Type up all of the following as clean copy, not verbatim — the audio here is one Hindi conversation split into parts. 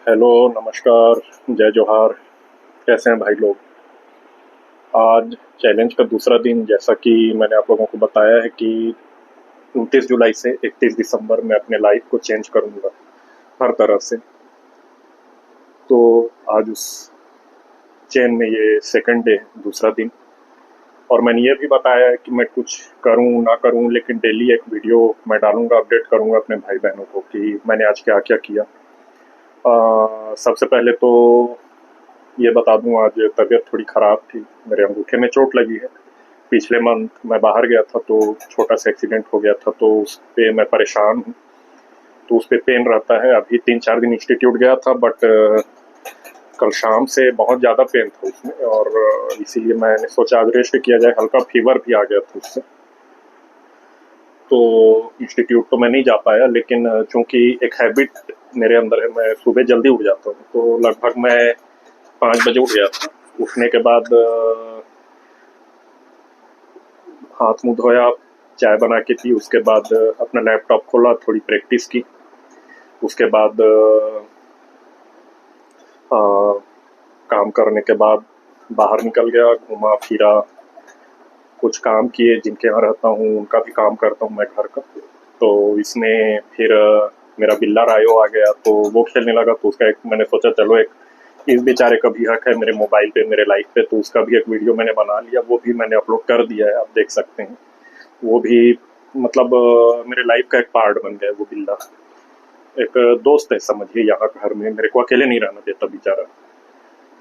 हेलो, नमस्कार, जय जोहार। कैसे हैं भाई लोग? आज चैलेंज का दूसरा दिन, जैसा कि मैंने आप लोगों को बताया है कि 29 जुलाई से 31 दिसंबर में अपने लाइफ को चेंज करूंगा हर तरह से। तो आज उस चेन में ये सेकंड डे है, दूसरा दिन। और मैंने ये भी बताया है कि मैं कुछ करूं ना करूं, लेकिन डेली एक वीडियो मैं डालूंगा, अपडेट करूंगा अपने भाई बहनों को कि मैंने आज क्या क्या किया। सबसे पहले तो ये बता दूं, आज तबीयत थोड़ी ख़राब थी, मेरे अंगूठे में चोट लगी है। पिछले मंथ मैं बाहर गया था तो छोटा सा एक्सीडेंट हो गया था, तो उस पे मैं परेशान हूँ। तो उस पे पेन रहता है। अभी 3-4 दिन इंस्टीट्यूट गया था, बट कल शाम से बहुत ज़्यादा पेन था उसमें, और इसीलिए मैंने सोचा आज रेस्ट किया जाए। हल्का फीवर भी आ गया था उससे, तो इंस्टीट्यूट तो मैं नहीं जा पाया। लेकिन चूंकि एक हैबिट मेरे अंदर है, मैं सुबह जल्दी उठ जाता हूँ, तो लगभग मैं 5 बजे उठ गया था। उठने के बाद हाथ मुंह धोया, चाय बना के पी, उसके बाद अपना लैपटॉप खोला, थोड़ी प्रैक्टिस की। उसके बाद काम करने के बाद बाहर निकल गया, घूमा फिरा, कुछ काम किए। जिनके यहाँ रहता हूँ उनका भी काम करता हूँ मैं, घर का। तो इसमें फिर मेरा बिल्ला रायो आ गया, तो वो खेलने लगा। तो उसका एक मैंने सोचा चलो एक इस बेचारे का भी हक है मेरे मोबाइल पे, मेरे लाइफ पे, तो उसका भी एक वीडियो मैंने बना लिया। वो भी मैंने अपलोड कर दिया है, आप देख सकते हैं। वो भी मतलब मेरे लाइफ का एक पार्ट बन गया है वो बिल्ला। एक दोस्त है समझिए, यहाँ घर में मेरे को अकेले नहीं रहना देता बेचारा।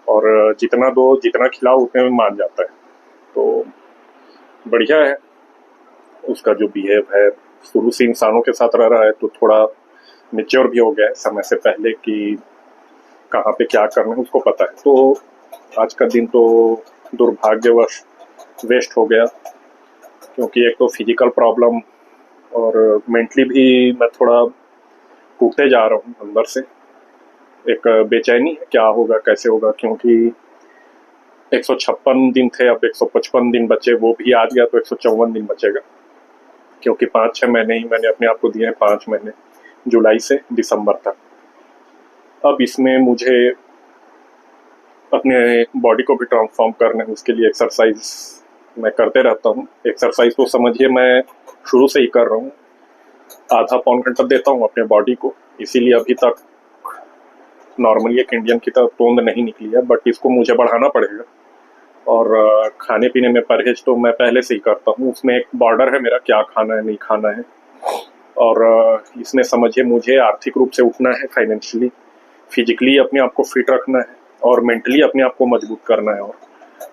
और जितना दो, जितना खिलाओ उतने में मान जाता है। तो बढ़िया है उसका जो बिहेव है। शुरू से इंसानों के साथ रह रहा है, तो थोड़ा मेच्योर भी हो गया है समय से पहले कि कहाँ पे क्या करना है उसको पता है। तो आज का दिन तो दुर्भाग्यवश वेस्ट हो गया, क्योंकि एक तो फिजिकल प्रॉब्लम, और मेंटली भी मैं थोड़ा टूटते जा रहा हूँ अंदर से। एक बेचैनी है, क्या होगा कैसे होगा, क्योंकि 156 दिन थे, अब 155 दिन बचे। वो भी आज गया तो 154 दिन बचेगा, क्योंकि 5-6 महीने ही मैंने अपने आप को दिए हैं, 5 महीने, जुलाई से दिसंबर तक। अब इसमें मुझे अपने बॉडी को भी ट्रांसफॉर्म करना है, उसके लिए एक्सरसाइज मैं करते रहता हूँ। एक्सरसाइज तो समझिए मैं शुरू से ही कर रहा हूँ, आधा पौन घंटा देता हूँ अपने बॉडी को। इसीलिए अभी तक नॉर्मली एक इंडियन की तरह तोंद नहीं निकली है, बट इसको मुझे बढ़ाना पड़ेगा। और खाने पीने में परहेज तो मैं पहले से ही करता हूँ, उसमें एक बॉर्डर है मेरा, क्या खाना है नहीं खाना है। और इसमें समझिए मुझे आर्थिक रूप से उठना है, फाइनेंशियली, फिजिकली अपने आप को फिट रखना है, और मेंटली अपने आप को मजबूत करना है, और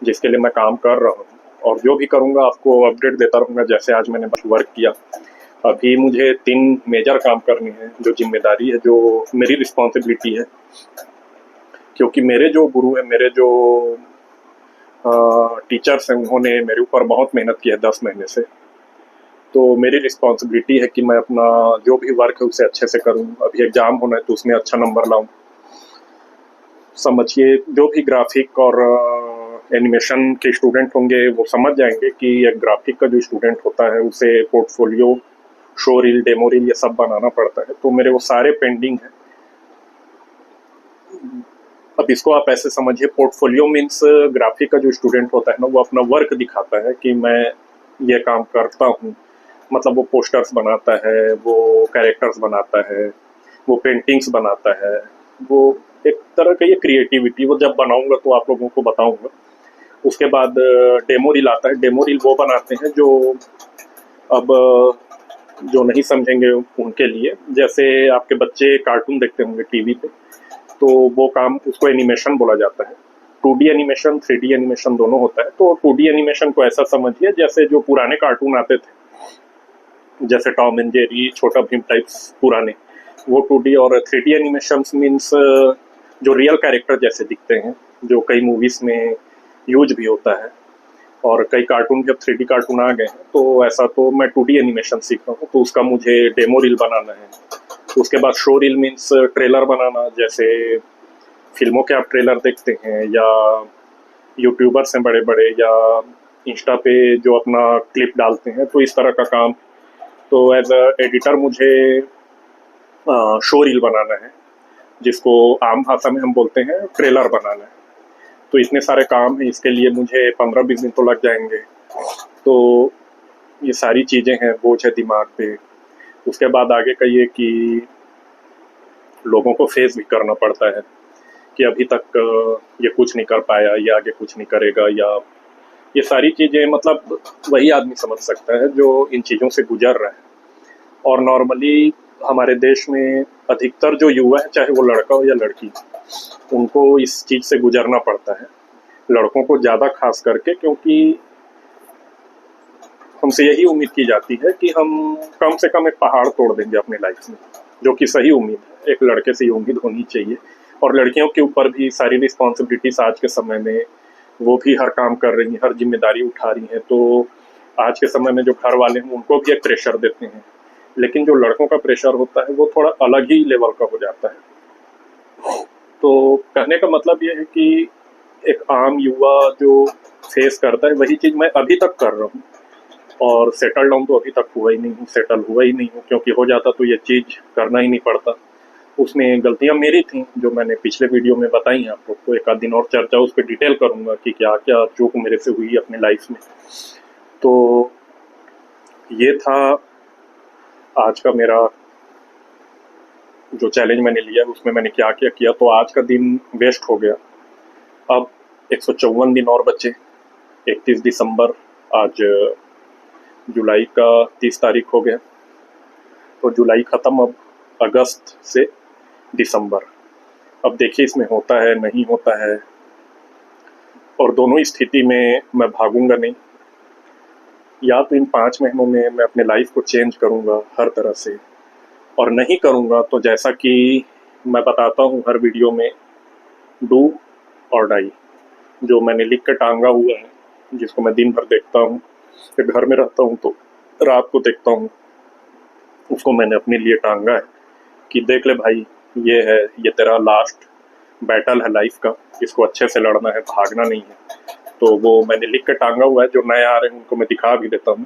जिसके लिए मैं काम कर रहा हूँ। और जो भी करूँगा आपको अपडेट देता रहूँगा, जैसे आज मैंने वर्क किया। अभी मुझे 3 मेजर काम करने हैं, जो जिम्मेदारी है, जो मेरी रिस्पॉन्सिबिलिटी है, क्योंकि मेरे जो गुरु हैं, मेरे जो टीचर्स हैं, उन्होंने मेरे ऊपर बहुत मेहनत की है 10 महीने से। तो मेरी रिस्पॉन्सिबिलिटी है कि मैं अपना जो भी वर्क है उसे अच्छे से करूं। अभी एग्जाम होना है तो उसमें अच्छा नंबर लाऊं। समझिए जो भी ग्राफिक और एनिमेशन के स्टूडेंट होंगे वो समझ जाएंगे कि एक ग्राफिक का जो स्टूडेंट होता है उसे portfolio, show reel, demo reel, ये सब बनाना पड़ता है। तो मेरे वो सारे पेंडिंग है। अब इसको आप ऐसे समझिए, पोर्टफोलियो मीन्स ग्राफिक का जो स्टूडेंट होता है ना, वो अपना वर्क दिखाता है कि मैं ये काम करता हूँ। मतलब वो पोस्टर्स बनाता है, वो कैरेक्टर्स बनाता है, वो पेंटिंग्स बनाता है। वो एक तरह का ये क्रिएटिविटी, वो जब बनाऊंगा तो आप लोगों को बताऊंगा। उसके बाद डेमो रील आता है। डेमो रील वो बनाते हैं जो अब जो नहीं समझेंगे उनके लिए, जैसे आपके बच्चे कार्टून देखते होंगे टीवी पे, तो वो काम, उसको एनिमेशन बोला जाता है। 2D एनिमेशन, 3D एनिमेशन दोनों होता है। तो 2D एनिमेशन को ऐसा समझिए जैसे जो पुराने कार्टून आते थे, जैसे टॉम एंड जेरी, छोटा भीम टाइप्स पुराने, वो 2D। और 3D एनिमेशन मीन्स जो रियल कैरेक्टर जैसे दिखते हैं, जो कई मूवीज में यूज भी होता है। और कई कार्टून, जब 3D कार्टून आ गए हैं, तो ऐसा तो मैं 2D एनिमेशन सीख रहा हूँ, तो उसका मुझे डेमो रील बनाना है। उसके बाद शो रील मीन्स ट्रेलर बनाना, जैसे फिल्मों के आप ट्रेलर देखते हैं, या यूट्यूबर्स हैं बड़े बड़े, या इंस्टा पे जो अपना क्लिप डालते हैं, तो इस तरह का काम। तो एज अ एडिटर मुझे शो रील बनाना है। जिसको आम भाषा में हम बोलते हैं ट्रेलर बनाना है। तो इतने सारे काम हैं, इसके लिए मुझे 15-20 दिन तो लग जाएंगे। तो ये सारी चीज़ें हैं, बोझ है दिमाग पे। उसके बाद आगे का ये कि लोगों को फेस भी करना पड़ता है कि अभी तक ये कुछ नहीं कर पाया, ये आगे कुछ नहीं करेगा, या ये सारी चीज़ें मतलब वही आदमी समझ सकता है जो इन चीज़ों से गुजर रहा है। और नॉर्मली हमारे देश में अधिकतर जो युवा है, चाहे वो लड़का हो या लड़की, उनको इस चीज़ से गुजरना पड़ता है। लड़कों को ज़्यादा खास करके, क्योंकि हमसे यही उम्मीद की जाती है कि हम कम से कम एक पहाड़ तोड़ देंगे अपनी लाइफ में, जो कि सही उम्मीद है। एक लड़के से ये उम्मीद होनी चाहिए। और लड़कियों के ऊपर भी सारी रिस्पॉन्सिबिलिटीज आज के समय में, वो भी हर काम कर रही हैं, हर जिम्मेदारी उठा रही हैं। तो आज के समय में जो घर वाले हैं उनको भी एक प्रेशर देते हैं, लेकिन जो लड़कों का प्रेशर होता है वो थोड़ा अलग ही लेवल का हो जाता है। तो कहने का मतलब ये है कि एक आम युवा जो फेस करता है वही चीज़ मैं अभी तक कर रहा हूँ। और सेटल डाउन तो अभी तक हुआ ही नहीं हूँ, सेटल हुआ ही नहीं हूँ, क्योंकि हो जाता तो ये चीज़ करना ही नहीं पड़ता। उसमें गलतियाँ मेरी थी जो मैंने पिछले वीडियो में बताई हैं आप लोग को। एक आध दिन और चर्चा उस पर डिटेल करूँगा कि क्या क्या चूक मेरे से हुई अपने लाइफ में। तो ये था आज का मेरा जो चैलेंज मैंने लिया, उसमें मैंने क्या क्या किया। तो आज का दिन वेस्ट हो गया। अब 154 दिन और बचे। 31 दिसंबर, आज जुलाई का 30 तारीख हो गया। तो जुलाई ख़त्म, अब अगस्त से दिसंबर। अब देखिए इसमें होता है नहीं होता है। और दोनों ही स्थिति में मैं भागूंगा नहीं। या तो इन 5 महीनों में मैं अपने लाइफ को चेंज करूंगा हर तरह से, और नहीं करूंगा तो जैसा कि मैं बताता हूँ हर वीडियो में, डू और डाई, जो मैंने लिख के टांगा हुआ है, जिसको मैं दिन भर देखता हूँ। फिर घर में रहता हूँ तो रात को देखता हूँ, उसको मैंने अपने लिए टांगा है कि देख ले भाई, ये है, ये तेरा लास्ट बैटल है लाइफ का, इसको अच्छे से लड़ना है, भागना नहीं है। तो वो मैंने लिख के टांगा हुआ है। जो नए आ रहे हैं उनको मैं दिखा भी देता हूँ।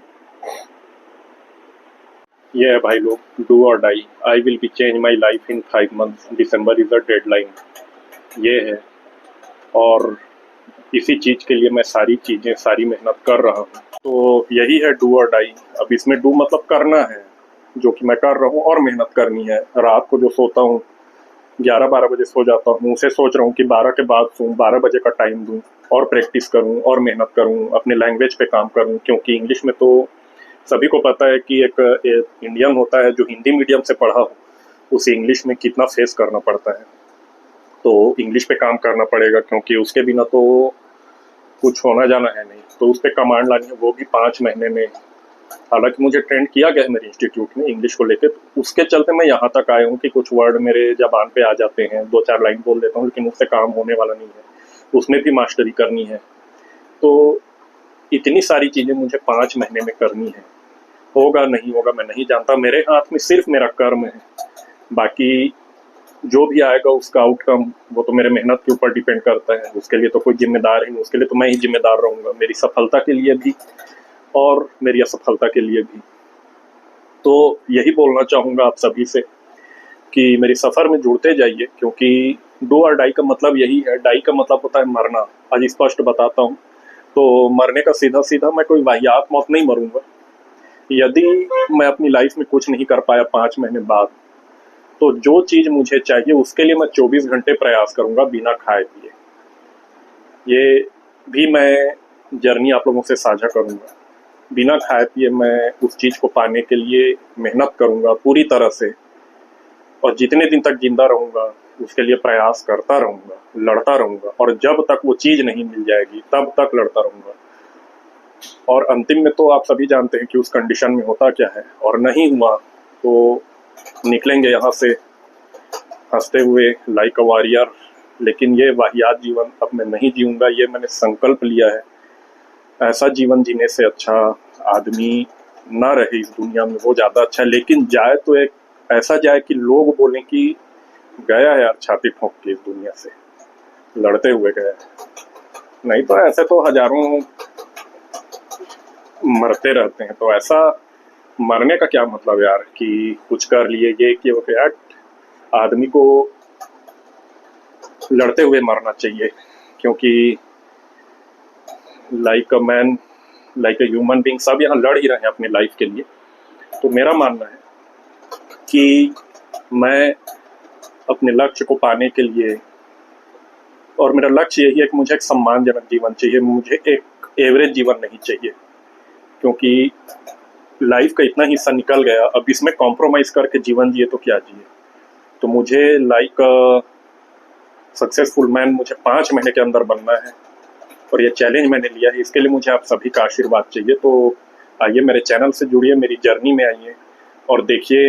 ये है भाई लोग, डू और die, I will be change my life in 5 months, December is the deadline. ये है, और इसी चीज़ के लिए मैं सारी चीज़ें, सारी मेहनत कर रहा हूँ। तो यही है डू और डाई। अब इसमें डू मतलब करना है, जो कि मैं कर रहा हूँ, और मेहनत करनी है। रात को जो सोता हूँ 11-12 बजे सो जाता हूँ, उसे सोच रहा हूँ कि 12 के बाद सोऊं, 12 बजे का टाइम दूं, और प्रैक्टिस करूं, और मेहनत करूं, अपने लैंग्वेज पे काम करूं। क्योंकि इंग्लिश में तो सभी को पता है कि एक इंडियन होता है जो हिंदी मीडियम से पढ़ा हो, उसे इंग्लिश में कितना फेस करना पड़ता है। तो इंग्लिश पे काम करना पड़ेगा, क्योंकि उसके बिना तो कुछ होना जाना है नहीं। तो उस पर कमांड लानी है, वो भी 5 महीने में। हालांकि मुझे ट्रेंड किया गया है मेरे इंस्टीट्यूट में इंग्लिश को लेकर, तो उसके चलते मैं यहाँ तक आया हूँ कि कुछ वर्ड मेरे जबान पे आ जाते हैं, 2-4 लाइन बोल देता हूँ, लेकिन उससे काम होने वाला नहीं है। उसमें भी मास्टरी करनी है। तो इतनी सारी चीज़ें मुझे 5 महीने में करनी है। होगा नहीं होगा मैं नहीं जानता, मेरे हाथ में सिर्फ मेरा कर्म है। बाकी जो भी आएगा उसका आउटकम, वो तो मेरे मेहनत के ऊपर डिपेंड करता है। उसके लिए तो कोई जिम्मेदार ही नहीं, उसके लिए तो मैं ही जिम्मेदार रहूँगा, मेरी सफलता के लिए भी और मेरी असफलता के लिए भी। तो यही बोलना चाहूँगा आप सभी से कि मेरी सफ़र में जुड़ते जाइए, क्योंकि डू और डाई का मतलब यही है। डाई का मतलब होता है मरना। आज स्पष्ट बताता हूँ, तो मरने का सीधा सीधा मैं कोई वाहियात मौत नहीं मरूंगा। यदि मैं अपनी लाइफ में कुछ नहीं कर पाया 5 महीने बाद, तो जो चीज़ मुझे चाहिए उसके लिए मैं 24 घंटे प्रयास करूंगा बिना खाए पिए। ये भी मैं जर्नी आप लोगों से साझा करूंगा। बिना खाए पिए मैं उस चीज़ को पाने के लिए मेहनत करूंगा पूरी तरह से, और जितने दिन तक जिंदा रहूंगा उसके लिए प्रयास करता रहूंगा, लड़ता रहूंगा, और जब तक वो चीज़ नहीं मिल जाएगी तब तक लड़ता रहूंगा। और अंतिम में तो आप सभी जानते हैं कि उस कंडीशन में होता क्या है। और नहीं हुआ तो निकलेंगे यहाँ से हंसते हुए लाइक अ वॉरियर। लेकिन ये वाहियात जीवन अब मैं नहीं जीऊँगा, ये मैंने संकल्प लिया है। ऐसा जीवन जीने से अच्छा आदमी ना रहे इस दुनिया में, वो ज़्यादा अच्छा है। लेकिन जाए तो एक ऐसा जाए कि लोग बोलें कि गया है यार छाती ठोक के इस दुनिया से, लड़ते हुए गया है। नहीं तो ऐसे तो हजारों मरते रहते हैं। तो ऐसा मरने का क्या मतलब यार, कि कुछ कर लिए, ये कि वो यार, आदमी को लड़ते हुए मरना चाहिए, क्योंकि like a man, like a human being, सब यहाँ लड़ ही रहे हैं अपनी लाइफ के लिए। तो मेरा मानना है कि मैं अपने लक्ष्य को पाने के लिए, और मेरा लक्ष्य यही है कि मुझे एक सम्मानजनक जीवन चाहिए, मुझे एक एवरेज जीवन नहीं चाहिए, क्योंकि लाइफ का इतना हिस्सा निकल गया, अब इसमें कॉम्प्रोमाइज करके जीवन जिए तो क्या जिए। तो मुझे लाइक सक्सेसफुल मैन मुझे 5 महीने के अंदर बनना है, और ये चैलेंज मैंने लिया है। इसके लिए मुझे आप सभी का आशीर्वाद चाहिए। तो आइए मेरे चैनल से जुड़िए, मेरी जर्नी में आइए और देखिए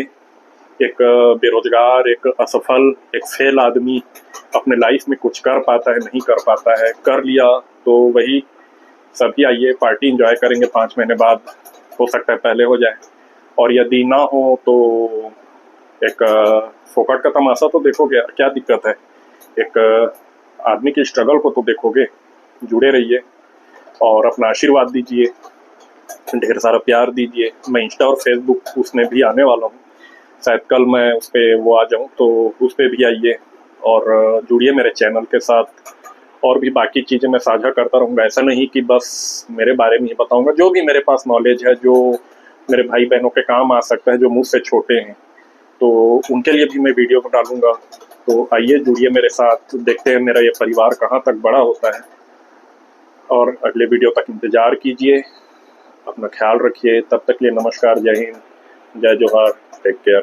एक बेरोजगार, एक असफल, एक फेल आदमी अपने लाइफ में कुछ कर पाता है, नहीं कर पाता है, कर लिया तो वही। सभी आइए, पार्टी एंजॉय करेंगे। 5 महीने बाद हो सकता है पहले हो जाए, और यदि ना हो तो एक फोकट का तमाशा तो देखोगे, क्या दिक्कत है। एक आदमी की स्ट्रगल को तो देखोगे। जुड़े रहिए और अपना आशीर्वाद दीजिए, ढेर सारा प्यार दीजिए। मैं इंस्टा और फेसबुक उसमें भी आने वाला हूँ, शायद कल मैं उस पर वो आ जाऊँ, तो उस पर भी आइए और जुड़िए मेरे चैनल के साथ। और भी बाकी चीज़ें मैं साझा करता रहूँगा। ऐसा नहीं कि बस मेरे बारे में ही बताऊँगा, जो भी मेरे पास नॉलेज है, जो मेरे भाई बहनों के काम आ सकता है, जो मुझसे छोटे हैं, तो उनके लिए भी मैं वीडियो डालूंगा। तो आइए जुड़िए मेरे साथ, देखते हैं मेरा ये परिवार कहाँ तक बड़ा होता है। और अगले वीडियो तक इंतज़ार कीजिए। अपना ख्याल रखिए। तब तक के लिए नमस्कार, जय हिंद, जय जोहार, टेक केयर।